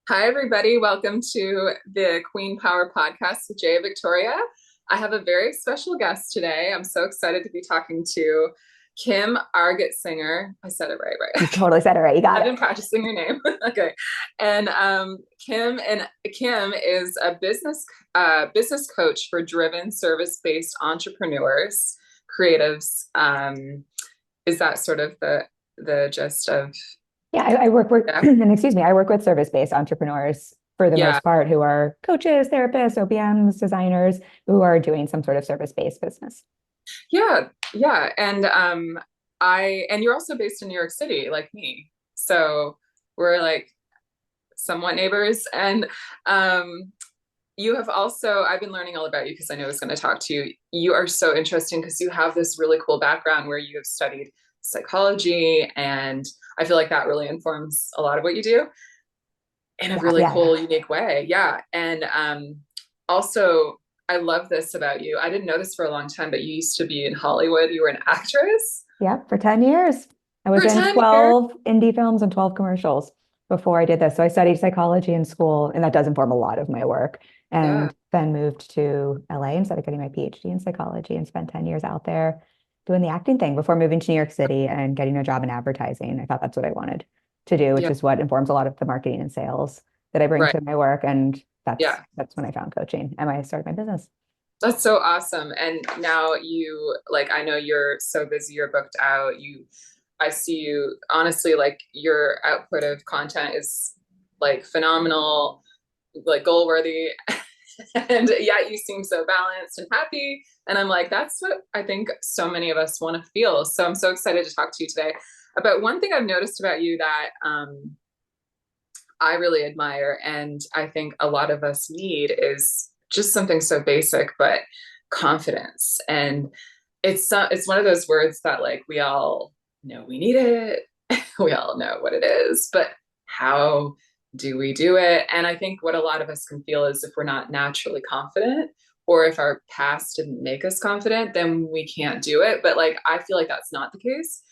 Hi, everybody. Welcome to the Queen Power Podcast with Jay Victoria. I have a very special guest today. I'm so excited to be talking to Kim Argetsinger. I said it You right? totally said it right. You got I've it. been practicing your name. Okay. And Kim is a business coach for driven service-based entrepreneurs, creatives. Is that sort of the gist of Yeah, I work with, yeah? and excuse me, I work with service-based entrepreneurs for the Yeah. most part who are coaches, therapists, OBMs, designers who are doing some sort of service-based business. Yeah, yeah. And you're also based in New York City, like me. So we're like somewhat neighbors. And um you have also, I've been learning all about you because I know I was going to talk to you. You are so interesting because you have this really cool background where you have studied psychology, and I feel like that really informs a lot of what you do in a Yeah, really yeah, yeah. cool, unique way. Yeah. And also, I love this about you. I didn't know this for a long time, but you used to be in Hollywood. You were an actress Yep, for 10 years. I was for in 10 years. 12 indie films and 12 commercials before I did this. So I studied psychology in school, and that does inform a lot of my work. Yeah. And then moved to LA and started getting my PhD in psychology and spent 10 years out there doing the acting thing before moving to New York City and getting a job in advertising. I thought that's what I wanted to do, which Yeah. is what informs a lot of the marketing and sales that I bring Right. to my work. And that's Yeah. that's when I found coaching and I started my business. That's so awesome. And now you, like, I know you're so busy, you're booked out. I see you, honestly, like, your output of content is like phenomenal, like goal worthy. And yet you seem so balanced and happy. And I'm like, that's what I think so many of us want to feel. So I'm so excited to talk to you today about one thing I've noticed about you that I really admire, and I think a lot of us need, is just something so basic, but confidence. And it's one of those words that, like, we all know we need it. We all know what it is, but how do we do it? And I think what a lot of us can feel is if we're not naturally confident, or if our past didn't make us confident, then we can't do it. But like, I feel like that's not the case.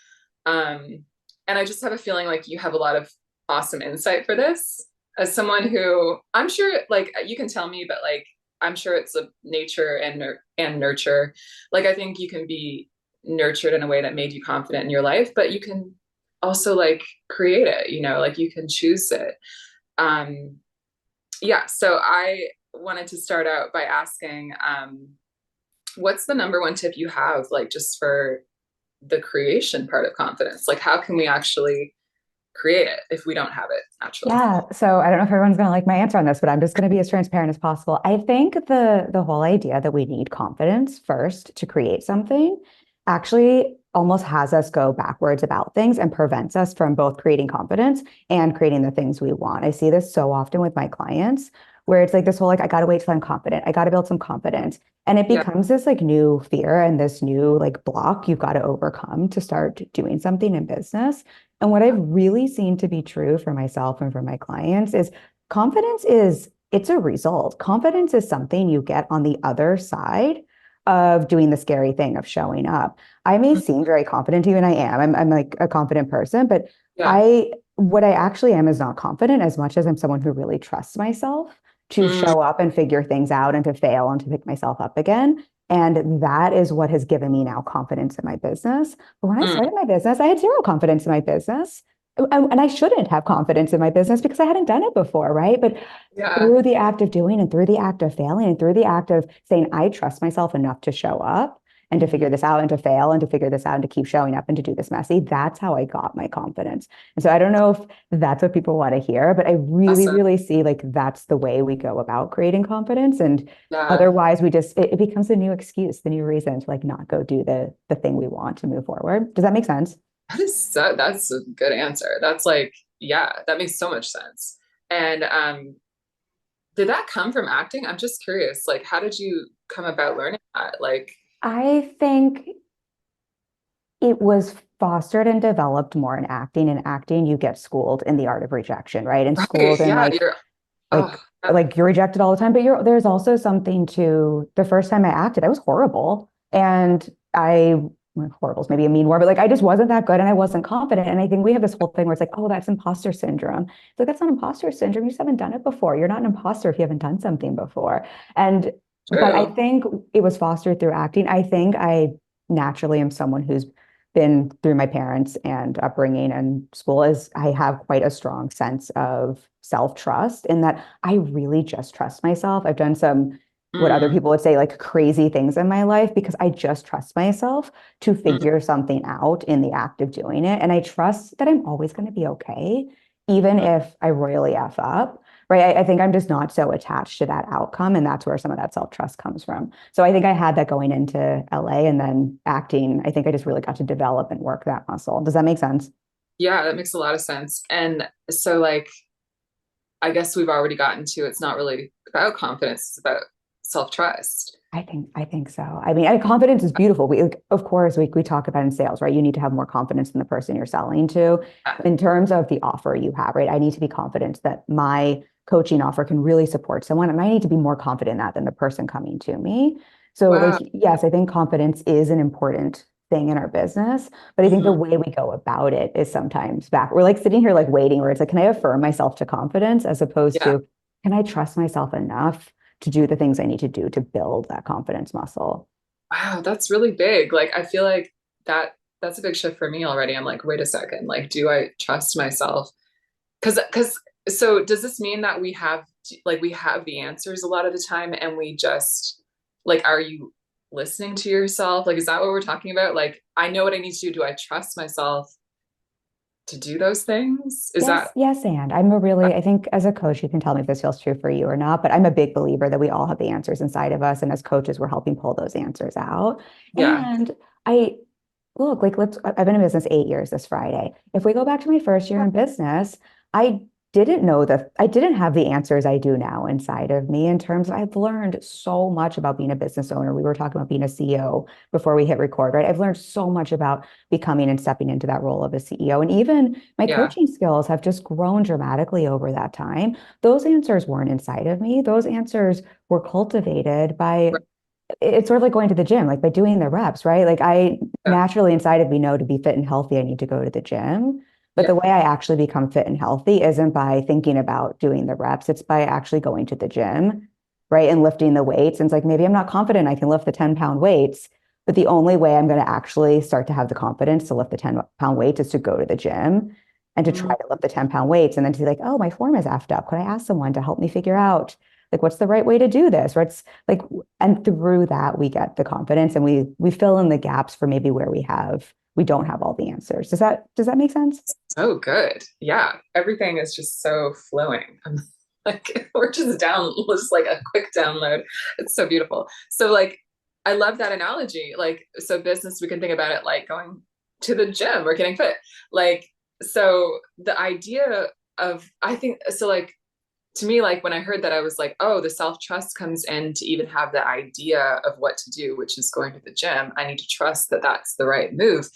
Um, and I just have a feeling like you have a lot of awesome insight for this. As someone who, I'm sure, like, you can tell me, but like, I'm sure it's a nature and nurture. Like, I think you can be nurtured in a way that made you confident in your life, but you can also like create it, like you can choose it. Um, yeah. So I wanted to start out by asking, what's the number one tip you have, like, just for the creation part of confidence? Like, how can we actually create it if we don't have it naturally? Yeah. So I don't know if everyone's going to like my answer on this, but I'm just going to be as transparent as possible. I think the whole idea that we need confidence first to create something actually almost has us go backwards about things and prevents us from both creating confidence and creating the things we want. I see this so often with my clients where it's like this whole like I got to wait till I'm confident. I got to build some confidence. And it Yeah. becomes this like new fear and this new like block you've got to overcome to start doing something in business. And what I've really seen to be true for myself and for my clients is confidence is it's a result. Confidence is something you get on the other side of doing the scary thing of showing up. I may seem very confident to you, and I am. I'm like a confident person, but Yeah. I what I actually am is not confident as much as I'm someone who really trusts myself to Mm, show up and figure things out and to fail and to pick myself up again. And that is what has given me now confidence in my business. But when I mm, started my business, I had zero confidence in my business. And I shouldn't have confidence in my business because I hadn't done it before, right? But yeah. through the act of doing and through the act of failing and through the act of saying, I trust myself enough to show up and to Mhm. figure this out and to fail and to figure this out and to keep showing up and to do this messy, that's how I got my confidence. And so I don't know if that's what people want to hear, but I really, Awesome. really see like that's the way we go about creating confidence. And Yeah. otherwise we just it becomes a new excuse, the new reason to like not go do the thing we want to move forward. Does that make sense? That's a good answer. That's like, yeah, that makes so much sense. And did that come from acting? I'm just curious. Like, how did you come about learning that? Like, I think it was fostered and developed more in acting. In acting, you get schooled in the art of rejection, right? And right, schooled in yeah, you're, oh, like yeah, like you're rejected all the time. But there's also something to the first time I acted, I was horrible. And I horrible is maybe a mean word, but like I just wasn't that good and I wasn't confident. And I think we have this whole thing where it's like, oh, that's imposter syndrome. It's like, that's not imposter syndrome. You just haven't done it before. You're not an imposter if you haven't done something before. And, but I True. think it was fostered through acting. I think I naturally am someone who's been through my parents and upbringing and school is I have quite a strong sense of self-trust in that I really just trust myself. I've done some what other Mm, people would say like crazy things in my life because I just trust myself to mm, figure something out in the act of doing it. And I trust that I'm always going to be okay, even mm. if I royally F up. Right. I think I'm just not so attached to that outcome. And that's where some of that self-trust comes from. So I think I had that going into LA and then acting. I think I just really got to develop and work that muscle. Does that make sense? Yeah, that makes a lot of sense. And so like I guess we've already gotten to it's not really about confidence, it's about self-trust. I think so. I mean, confidence is beautiful. Of course, we talk about in sales, right? You need to have more confidence in the person you're selling to. Yeah. In terms of the offer you have, right? I need to be confident that my coaching offer can really support someone, and I need to be more confident in that than the person coming to me. So, like, Wow. yes, I think confidence is an important thing in our business, but I think the Mhm. way we go about it is sometimes back. We're like sitting here like waiting, where it's like, can I affirm myself to confidence as opposed Yeah. to, can I trust myself enough to do the things I need to do to build that confidence muscle? Wow, that's really big. Like I feel like that's a big shift for me already. I'm like, wait a second, like do I trust myself? Because so does this mean that we have the answers a lot of the time and we just like are you listening to yourself? Like is that what we're talking about? Like I know what I need to do. Do I trust myself to do those things? Is Yes, that yes, and I think as a coach, you can tell me if this feels true for you or not, but I'm a big believer that we all have the answers inside of us. And as coaches, we're helping pull those answers out. yeah. And I look, like I've been in business 8 years this Friday. If we go back to my first year in business, I I didn't have the answers I do now inside of me in terms I've learned so much about being a business owner. We were talking about being a CEO before we hit record, right? I've learned so much about becoming and stepping into that role of a CEO. And even my Yeah. coaching skills have just grown dramatically over that time. Those answers weren't inside of me. Those answers were cultivated by it's sort of like going to the gym, like by doing the reps, right? Like I Yeah. naturally inside of me know to be fit and healthy, I need to go to the gym. But Yeah. the way I actually become fit and healthy isn't by thinking about doing the reps. It's by actually going to the gym, right? And lifting the weights. And it's like, maybe I'm not confident I can lift the 10-pound weights, but the only way I'm going to actually start to have the confidence to lift the 10-pound weights is to go to the gym and to try Mm. to lift the 10-pound weights. And then to be like, oh, my form is effed up. Could I ask someone to help me figure out like what's the right way to do this? Or it's like, and through that we get the confidence and we fill in the gaps for maybe where we don't have all the answers. Does that make sense? So good. Yeah. Everything is just so flowing. I'm like, we're just like a quick download. It's so beautiful. So, like, I love that analogy. Like, so business, we can think about it like going to the gym or getting fit. Like, so the idea of, I think, so like, to me, like when I heard that, I was like, oh, the self trust comes in to even have the idea of what to do, which is going to the gym. I need to trust that that's the right move.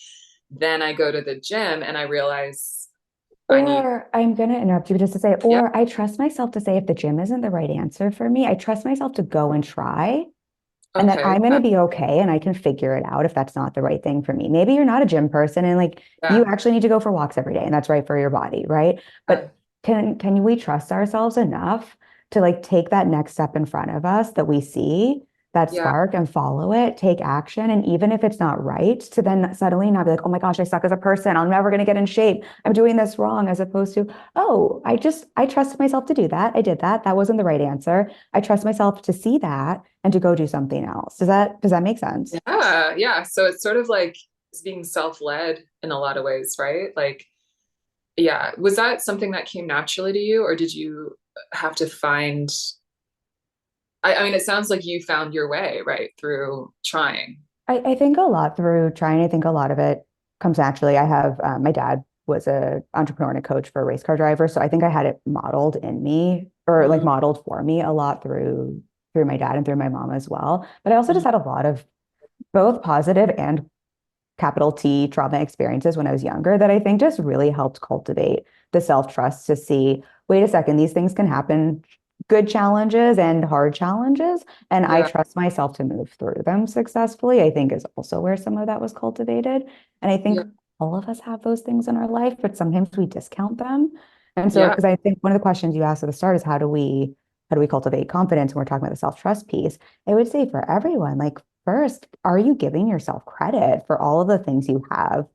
Then I go to the gym and I realize I need, Or I'm going to interrupt you just to say, yeah, or I trust myself to say if the gym isn't the right answer for me, I trust myself to go and try and that okay, I'm going yeah, to be okay and I can figure it out if that's not the right thing for me. Maybe you're not a gym person and like you yeah, actually need to go for walks every day and that's right for your body, right? yeah, But can we trust ourselves enough to like take that next step in front of us that we see that yeah, spark and follow it, take action, and even if it's not right, to then suddenly not be like, oh my gosh, I suck as a person. I'm never going to get in shape. I'm doing this wrong, as opposed to, oh, I trusted myself to do that. I did that. That wasn't the right answer. I trust myself to see that and to go do something else. Does that make sense? yeah, yeah. So it's sort of like it's being self led in a lot of ways, right? Like, yeah. Was that something that came naturally to you, or did you have to find? I mean, it sounds like you found your way, right, through trying. I think a lot through trying. I think a lot of it comes naturally. I have my dad was a entrepreneur and a coach for a race car driver, so I think I had it modeled in me or like Mm-hmm. modeled for me a lot through my dad and through my mom as well. But I also just had a lot of both positive and capital T trauma experiences when I was younger that I think just really helped cultivate the self trust to see, wait a second, these things can happen good challenges and hard challenges, and I Yeah. trust myself to move through them successfully, I think is also where some of that was cultivated. And I think Yeah. all of us have those things in our life, but sometimes we discount them. And so, Yeah. because I think one of the questions you asked at the start is how do we cultivate confidence when we're talking about the self-trust piece? I would say for everyone, like first, are you giving yourself credit for all of the things you have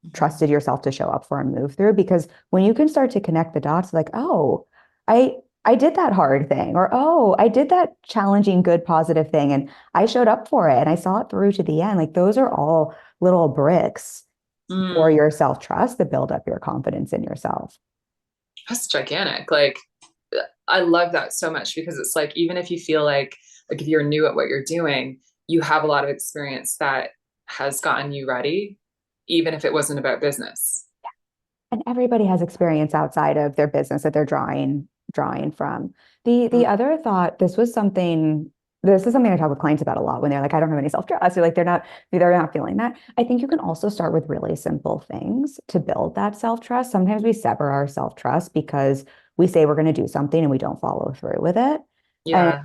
Mhm. trusted yourself to show up for and move through? Because when you can start to connect the dots, like, oh, I I did that hard thing, or oh, I did that challenging, good, positive thing, and I showed up for it and I saw it through to the end. Like those are all little bricks for Mm, your self-trust that build up your confidence in yourself. that's gigantic. Like, I love that so much because it's like, even if you feel like if you're new at what you're doing, you have a lot of experience that has gotten you ready, even if it wasn't about business. And everybody has experience outside of their business that they're drawing from. The Mm, other thought, this is something I talk with clients about a lot when they're like, I don't have any self-trust, or like they're not feeling that. I think you can also start with really simple things to build that self-trust. Sometimes we sever our self-trust because we say we're going to do something and we don't follow through with it. And yeah.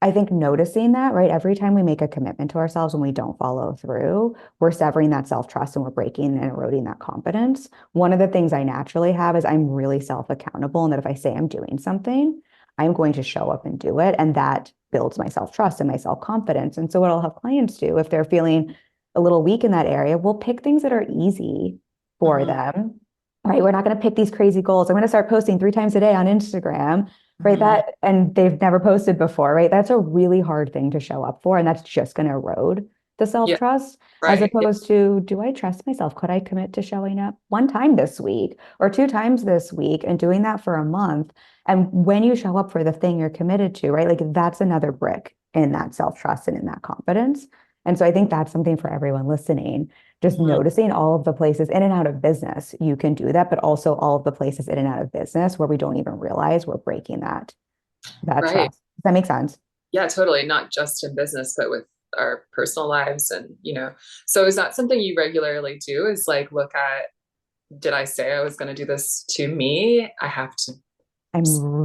I think noticing that, right? Every time we make a commitment to ourselves when we don't follow through, we're severing that self-trust and we're breaking and eroding that confidence. One of the things I naturally have is I'm really self-accountable, and that if I say I'm doing something, I'm going to show up and do it. And that builds my self-trust and my self-confidence. And so what I'll have clients do if they're feeling a little weak in that area, we'll pick things that are easy for Hmm. them. Right. We're not going to pick these crazy goals. I'm going to start posting 3 times a day on Instagram. Right. Hmm. And they've never posted before, right? That's a really hard thing to show up for. And that's just going to erode the Yeah. self-trust, as Right. Yeah. opposed to, do I trust myself? Could I commit to showing up 1 time this week or 2 times this week and doing that for a month? And when you show up for the thing you're committed to, right? Like that's another brick in that self-trust and in that confidence. And so I think that's something for everyone listening, just Hmm. noticing all of the places in and out of business you can do that, but also all of the places in and out of business where we don't even realize we're breaking that Right. trust. Does that make sense? Yeah, totally. Not just in business, but with our personal lives. And so is that something you regularly do? Is like look at, did I say I was going to do this to me? I have to. I'm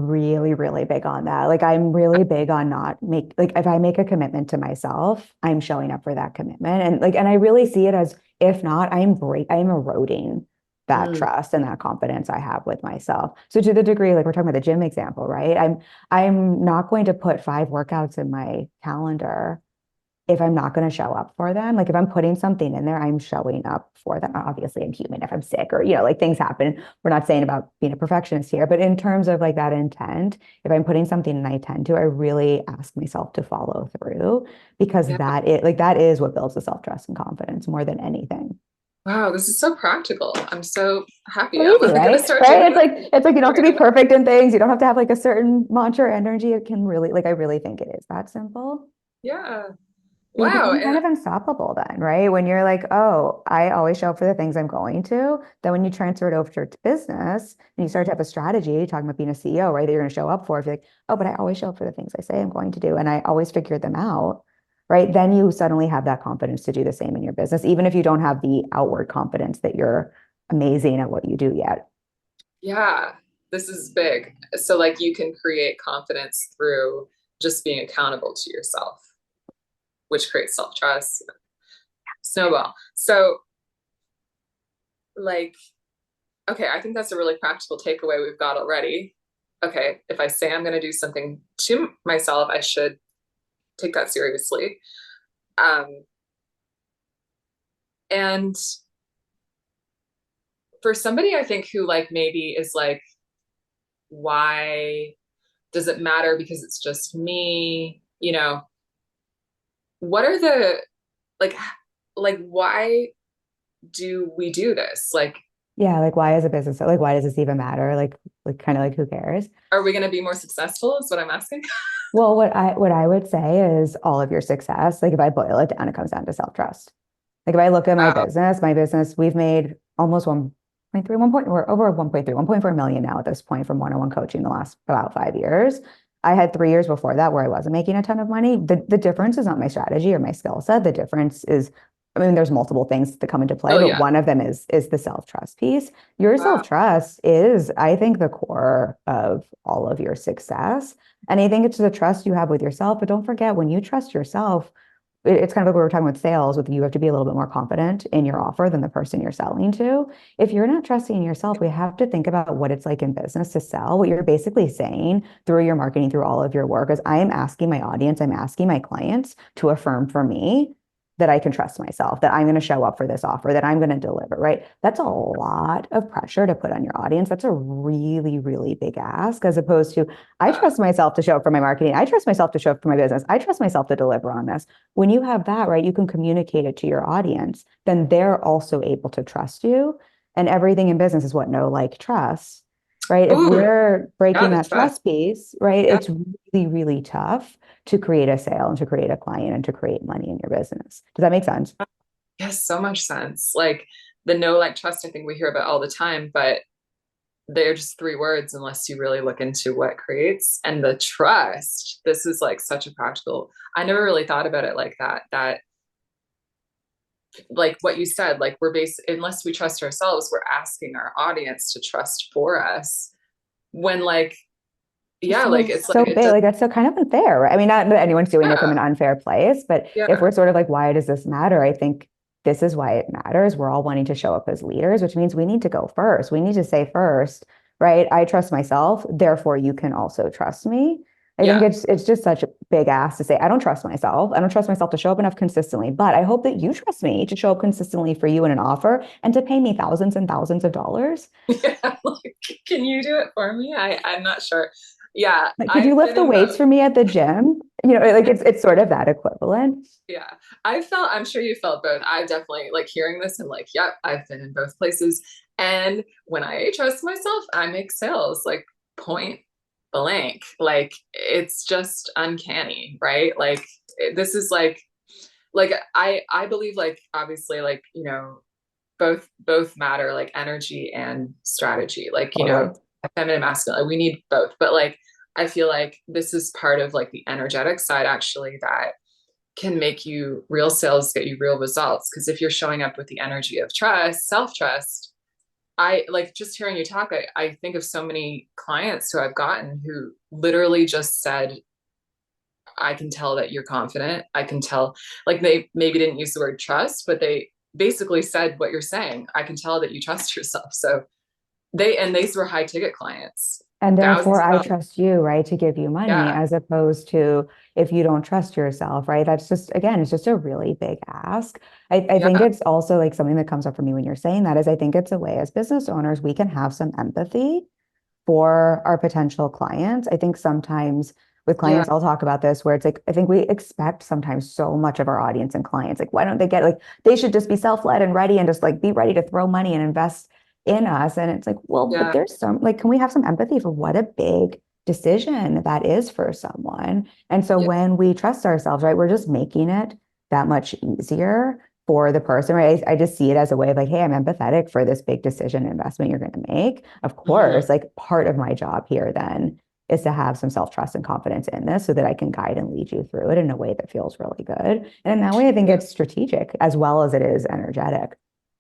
really, really big on that. Like I'm really big on not make like if I make a commitment to myself, I'm showing up for that commitment. And I really see it as, if not, I'm eroding that Mm, trust and that confidence I have with myself. So to the degree, like we're talking about the gym example, right? I'm not going to put 5 workouts in my calendar if I'm not going to show up for them. Like if I'm putting something in there, I'm showing up for them. Obviously, I'm human. If I'm sick or, like things happen, we're not saying about being a perfectionist here, but in terms of like that intent, if I'm putting something and I tend to, I really ask myself to follow through, because yeah. that is what builds the self-trust and confidence more than anything. Wow, this is so practical. I'm so happy. So I'm easy, going to right? start Right? doing It's this like it's like you don't have to right be away. perfect in things. You don't have to have like a certain mantra or energy. It can really, like I really think it is that simple. Yeah. You Wow. become And kind of unstoppable then, right? When you're like, oh, I always show up for the things I'm going to. Then when you transfer it over to business and you start to have a strategy, talking about being a CEO, right, that you're going to show up for, if you're like, oh, but I always show up for the things I say I'm going to do, and I always figure them out, right? Then you suddenly have that confidence to do the same in your business, even if you don't have the outward confidence that you're amazing at what you do yet. yeah, this is big. So, like, you can create confidence through just being accountable to yourself, which creates self trust. Snowball. So, like, okay, I think that's a really practical takeaway we've got already. Okay, if I say I'm going to do something to myself, I should take that seriously. Um, and for somebody, I think who like maybe is like, why does it matter because it's just me? What are the like why do we do this? Like, Yeah, like why is a business, like why does this even matter? Like kind of like who cares? are we going to be more successful is what I'm asking. Well, what I would say is all of your success, like if I boil it down, it comes down to self-trust. Like if I look at Wow. my business, we've made almost 1.3, we're over 1.3, 1.4 million now at this point from one-on-one coaching the last about 5 years. I had 3 years before that where I wasn't making a ton of money. The difference is not my strategy or my skill set. The difference is I mean, there's multiple things that come into play, Oh but yeah. one of them is the self-trust piece. Your Wow. self-trust is, I think, the core of all of your success. And I think it's the trust you have with yourself. But don't forget, when you trust yourself, it's kind of like we were talking with sales, with you have to be a little bit more confident in your offer than the person you're selling to. If you're not trusting in yourself, we have to think about what it's like in business to sell. What you're basically saying through your marketing, through all of your work, is I am asking my audience, I'm asking my clients to affirm for me that I can trust myself, that I'm going to show up for this offer, that I'm going to deliver, right? That's a lot of pressure to put on your audience. That's a really, really big ask, as opposed to, I Yeah. trust myself to show up for my marketing. I trust myself to show up for my business. I trust myself to deliver on this. When you have that, right, you can communicate it to your audience, then they're also able to trust you. And everything in business is what? Know, like, trust, right? If Ooh, we're yeah, breaking the that trust. trust piece, right, Yeah. it's really, really tough to create a sale and to create a client and to create money in your business. Does that make sense? Yes, so much sense. Like the no like trust, I think we hear about all the time, but they're just three words unless you really look into what creates. And the trust, this is like such a practical, I never really thought about it like that. That like what you said, like we're based, unless we trust ourselves, we're asking our audience to trust for us. When like, yeah, So, like it's like so it big, does, like that's so kind of unfair, right? I mean, not that anyone's doing it from yeah, an unfair place, but if yeah, we're sort of like, why does this matter? I think this is why it matters. We're all wanting to show up as leaders, which means we need to go first. We need to say first, right? I trust myself, therefore you can also trust me. I think yeah. it's just such a big ask to say, I don't trust myself. I don't trust myself to show up enough consistently, but I hope that you trust me to show up consistently for you in an offer and to pay me thousands and thousands of dollars. Yeah, like, can you do it for me? I'm not sure. Yeah, Like, could you I've lift been the in weights both. for me at the gym? Like it's sort of that equivalent. Yeah, I felt, I'm sure you felt both. I definitely like hearing this and like, yep, I've been in both places. And when I trust myself, I make sales like point blank. Like it's just uncanny, right? Like this is like I believe like obviously like, you know, both matter, like energy and strategy. Like, you Totally. know, feminine, masculine, like, we need both. But like I feel like this is part of like the energetic side actually that can make you real sales, get you real results. Because if you're showing up with the energy of trust, self trust, I like just hearing you talk. I think of so many clients who I've gotten who literally just said, I can tell that you're confident. I can tell, like they maybe didn't use the word trust, but they basically said what you're saying. I can tell that you trust yourself. So and these were high ticket clients, And thousands therefore, of I dollars. trust you, right, to give you money, Yeah. as opposed to if you don't trust yourself, right? That's just, again, it's just a really big ask. I think Yeah. it's also like something that comes up for me when you're saying that is I think it's a way as business owners, we can have some empathy for our potential clients. I think sometimes with Yeah. clients, I'll talk about this where it's like, I think we expect sometimes so much of our audience and clients. Like, why don't they get like, they should just be self-led and ready and just like be ready to throw money and invest in us. And it's like, well, but Yeah. there's some, like, can we have some empathy for what a big decision that is for someone? And so Yeah. when we trust ourselves, right, we're just making it that much easier for the person, right? I just see it as a way of like, hey, I'm empathetic for this big decision investment you're going to make. Of Mhm. course, like part of my job here then is to have some self-trust and confidence in this so that I can guide and lead you through it in a way that feels really good. And in that way, I think Yeah. it's strategic as well as it is energetic.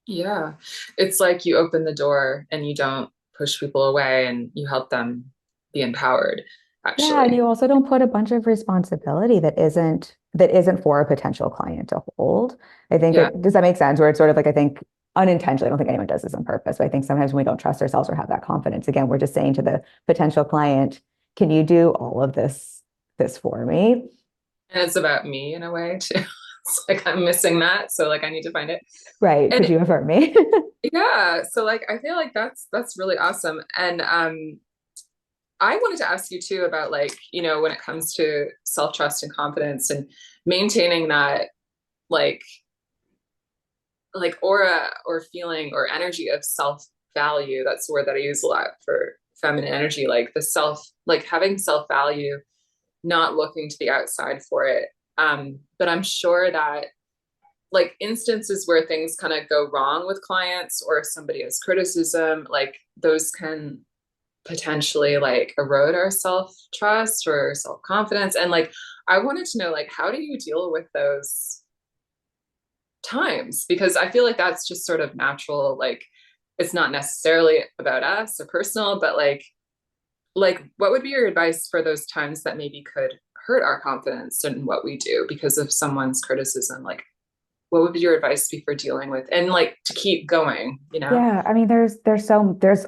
Yeah. It's like you open the door and you don't push people away and you help them be empowered, Yeah, and actually. you also don't put a bunch of responsibility that isn't for a potential client to hold. I think Yeah. it does that make sense? Where it's sort of like I think unintentionally, I don't think anyone does this on purpose, but I think sometimes when we don't trust ourselves or have that confidence, again, we're just saying to the potential client, can you do all of this for me? And it's about me in a way too. It's like I'm missing that. So like I need to find it. Right. Could And you affirm me? yeah, so like I feel like that's really awesome. And I wanted to ask you too about like, you know, when it comes to self-trust and confidence and maintaining that like aura or feeling or energy of self-value. That's the word that I use a lot for feminine energy, like the self, like having self-value, not looking to the outside for it. But I'm sure that like instances where things kind of go wrong with clients or if somebody has criticism, like those can potentially like erode our self-trust or self-confidence. And like I wanted to know like how do you deal with those times, because I feel like that's just sort of natural. Like it's not necessarily about us or personal, but like what would be your advice for those times that maybe could hurt our confidence in what we do because of someone's criticism? Like what would your advice be for dealing with and like to keep going, you know? Yeah, I mean, there's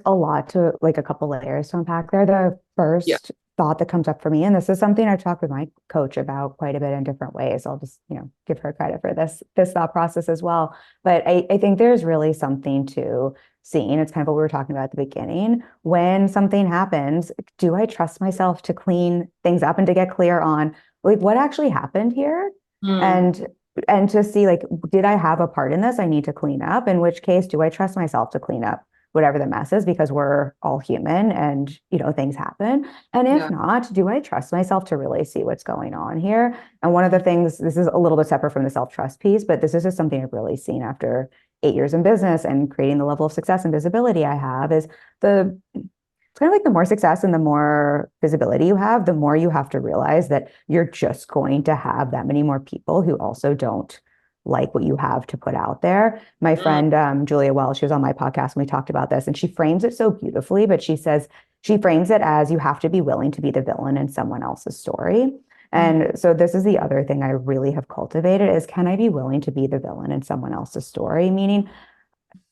a lot to like a couple layers to unpack there. The Yeah. first thought that comes up for me, and this is something I've talked with my coach about quite a bit in different ways. I'll just, give her credit for this thought process as well. But I think there's really something to seeing. It's kind of what we were talking about at the beginning. When something happens, do I trust myself to clean things up and to get clear on like what actually happened here? Mm, And and to see like, did I have a part in this I need to clean up? In which case, do I trust myself to clean up whatever the mess is? Because we're all human and, things happen. And if yeah. not, do I trust myself to really see what's going on here? And one of the things, this is a little bit separate from the self-trust piece, but this is just something I've really seen after 8 years in business and creating the level of success and visibility I have is it's kind of like the more success and the more visibility you have, the more you have to realize that you're just going to have that many more people who also don't like what you have to put out there. My Mm, friend Julia Wells, she was on my podcast and we talked about this, and she frames it so beautifully, but she says she frames it as you have to be willing to be the villain in someone else's story. mm, And so this is the other thing I really have cultivated is can I be willing to be the villain in someone else's story? Meaning,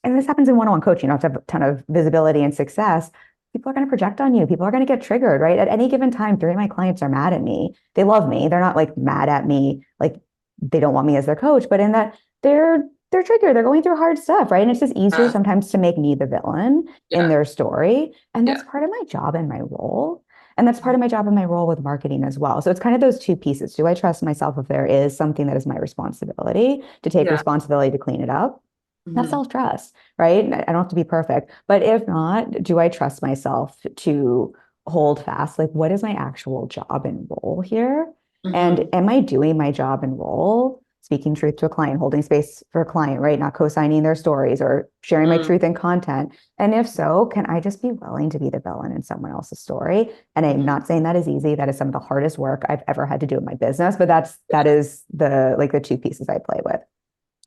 and this happens in one-on-one coaching, you have to have a ton of visibility and success. People are going to project on you. People are going to get triggered, right? At any given time, three of my clients are mad at me. They love me. They're not like mad at me, like they don't want me as their coach, but in that they're triggered. They're going through hard stuff, right? And it's just easier yeah. sometimes to make me the villain in Yeah. their story. And that's Yeah. part of my job and my role. And that's part of my job and my role with marketing as well. So it's kind of those two pieces. Do I trust myself if there is something that is my responsibility to take Yeah. responsibility to clean it up? That's Mhm. self-trust, right? I don't have to be perfect. But if not, do I trust myself to hold fast? Like, what is my actual job and role here? And Mhm. am I doing my job and role, speaking truth to a client, holding space for a client, right? Not co-signing their stories or sharing my Mm, truth in content. And if so, can I just be willing to be the villain in someone else's story? And I'm mhm. not saying that is easy. That is some of the hardest work I've ever had to do in my business, but that is the two pieces I play with.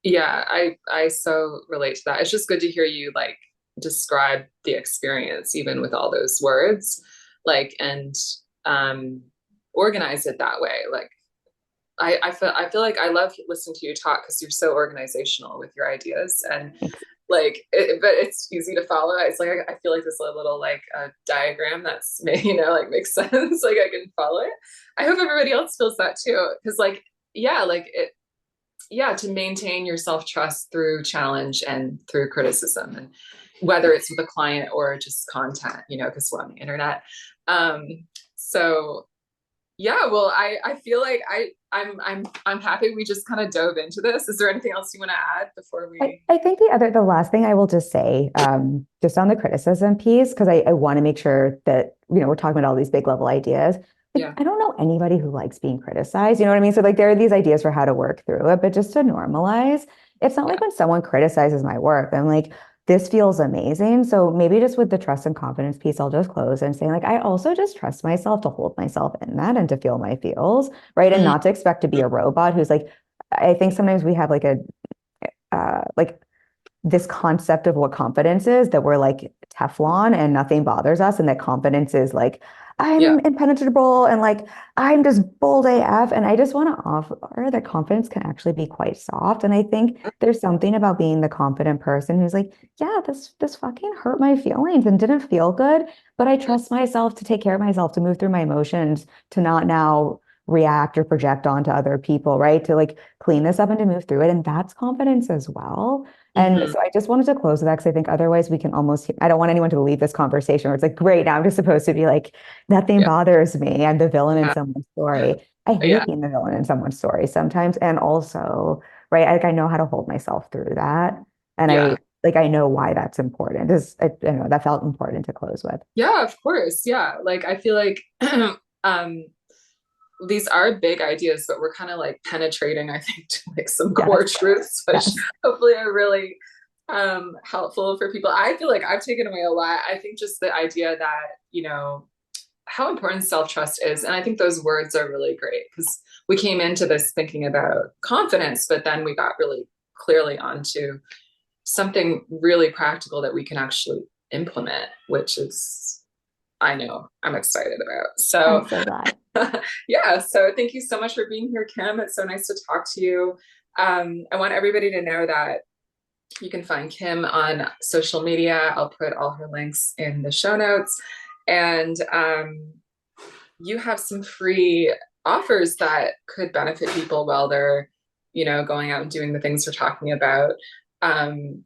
Yeah, I so relate to that. It's just good to hear you like describe the experience even with all those words, like and um organize it that way. Like I feel like I love listening to you talk because you're so organizational with your ideas and Thanks. like but it's easy to follow. It's like I feel like this little like a diagram that's like makes sense. Like I can follow it. I hope everybody else feels that too because like yeah, like it yeah, to maintain your self-trust through challenge and through criticism and whether it's with a client or just content, because we're on the internet. Um, so yeah, well, I feel like I'm happy we just kind of dove into this. Is there anything else you want to add before we I think the last thing I will just say, just on the criticism piece, because I want to make sure that, we're talking about all these big level ideas. Like, yeah, I don't know anybody who likes being criticized. You know what I mean? So like there are these ideas for how to work through it, but just to normalize, it's not yeah. like when someone criticizes my work, I'm like, this feels amazing. So maybe just with the trust and confidence piece, I'll just close and say, like, I also just trust myself to hold myself in that and to feel my feels, right? And Mhm. not to expect to be a robot who's like, I think sometimes we have like this concept of what confidence is that we're like Teflon and nothing bothers us, and that confidence is like Yeah. I'm impenetrable and like I'm just bold AF. And I just want to offer that confidence can actually be quite soft. And I think there's something about being the confident person who's like, yeah, this fucking hurt my feelings and didn't feel good, but I trust myself to take care of myself, to move through my emotions, to not now react or project onto other people, right? To like clean this up and to move through it. And that's confidence as well. And Hmm. so I just wanted to close with that because I think otherwise we can almost, I don't want anyone to leave this conversation where it's like, great, now I'm just supposed to be like, nothing Yeah. bothers me. I'm the villain in Yeah. someone's story. I Yeah. hate being the villain in someone's story sometimes. And also, right, like I know how to hold myself through that. And Yeah. I know why that's important. I know that felt important to close with. Yeah, of course. Yeah. Like I feel like um these are big ideas, but we're kind of like penetrating, I think, to like some core Yes, truths, which yes, hopefully are really helpful for people. I feel like I've taken away a lot. I think just the idea that, how important self-trust is. And I think those words are really great because we came into this thinking about confidence, but then we got really clearly onto something really practical that we can actually implement, which is, I know I'm excited about. I'm So so glad. yeah, so thank you so much for being here, Kim. It's so nice to talk to you. I want everybody to know that you can find Kim on social media. I'll put all her links in the show notes. And you have some free offers that could benefit people while they're, going out and doing the things we're talking about. Um,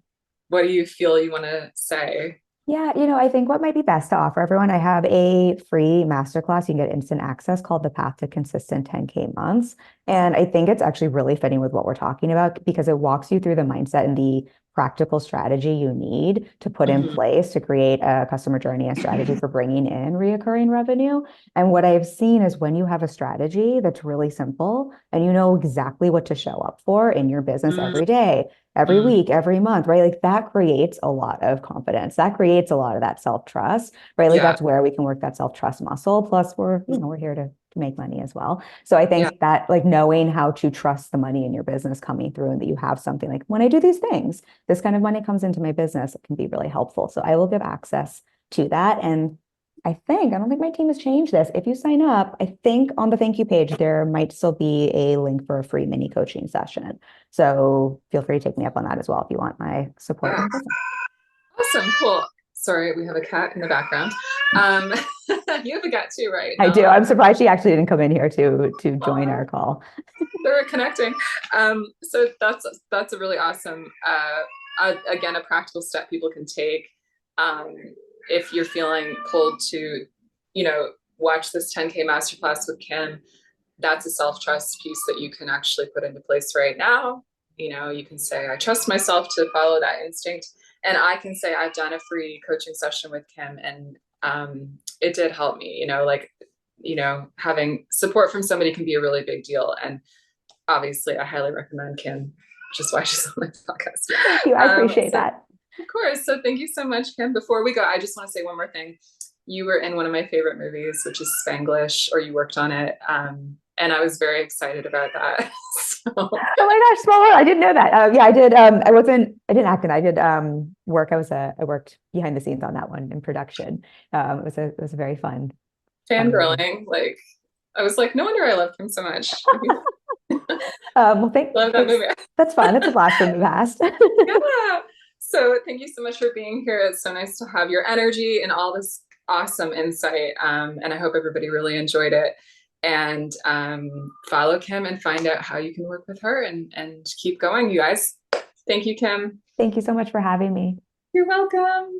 what do you feel you want to say? Yeah, I think what might be best to offer everyone, I have a free masterclass. You can get instant access called The Path to Consistent 10K Months. And I think it's actually really fitting with what we're talking about because it walks you through the mindset and the practical strategy you need to put in Mm-hmm. place to create a customer journey and strategy for bringing in reoccurring revenue. And what I've seen is when you have a strategy that's really simple and you know exactly what to show up for in your business every day, every Mm-hmm. week, every month, right? Like that creates a lot of confidence. That creates a lot of that self-trust, right? Like Yeah. that's where we can work that self-trust muscle. Plus we're here to make money as well. So I Yeah. think that like knowing how to trust the money in your business coming through and that you have something like when I do these things, this kind of money comes into my business, it can be really helpful. So I will give access to that. And I don't think my team has changed this. If you sign up, I think on the thank you page, there might still be a link for a free mini coaching session. So feel free to take me up on that as well if you want my support Oh, in business. awesome. Cool. Sorry, we have a cat in the background. Um, you have a cat too, right? I do. No? I'm surprised she actually didn't come in here to join our Oh, call. they're connecting. So that's a really awesome, again, a practical step people can take um, if you're feeling pulled to, you know, watch this 10K masterclass with Kim. That's a self-trust piece that you can actually put into place right now. You can say, I trust myself to follow that instinct. And I can say, I've done a free coaching session with Kim and it did help me, like, having support from somebody can be a really big deal. And obviously, I highly recommend Kim, which is why she's on my podcast. Thank you. I appreciate So, that. of course. So, thank you so much, Kim. Before we go, I just want to say one more thing. You were in one of my favorite movies, which is Spanglish, or you worked on it. And I was very excited about that. So, Oh my gosh, small world. I didn't know that. Yeah, I did. I didn't act in. I did work. I worked behind the scenes on that one in production. It was a very fun movie. fangirling, like, I was like, no wonder I loved him so much. Well, Love that movie. that's fun. It's a blast from the past. Yeah. So thank you so much for being here. It's so nice to have your energy and all this awesome insight. And I hope everybody really enjoyed it. And follow Kim and find out how you can work with her and keep going, you guys. Thank you, Kim. Thank you so much for having me. You're welcome.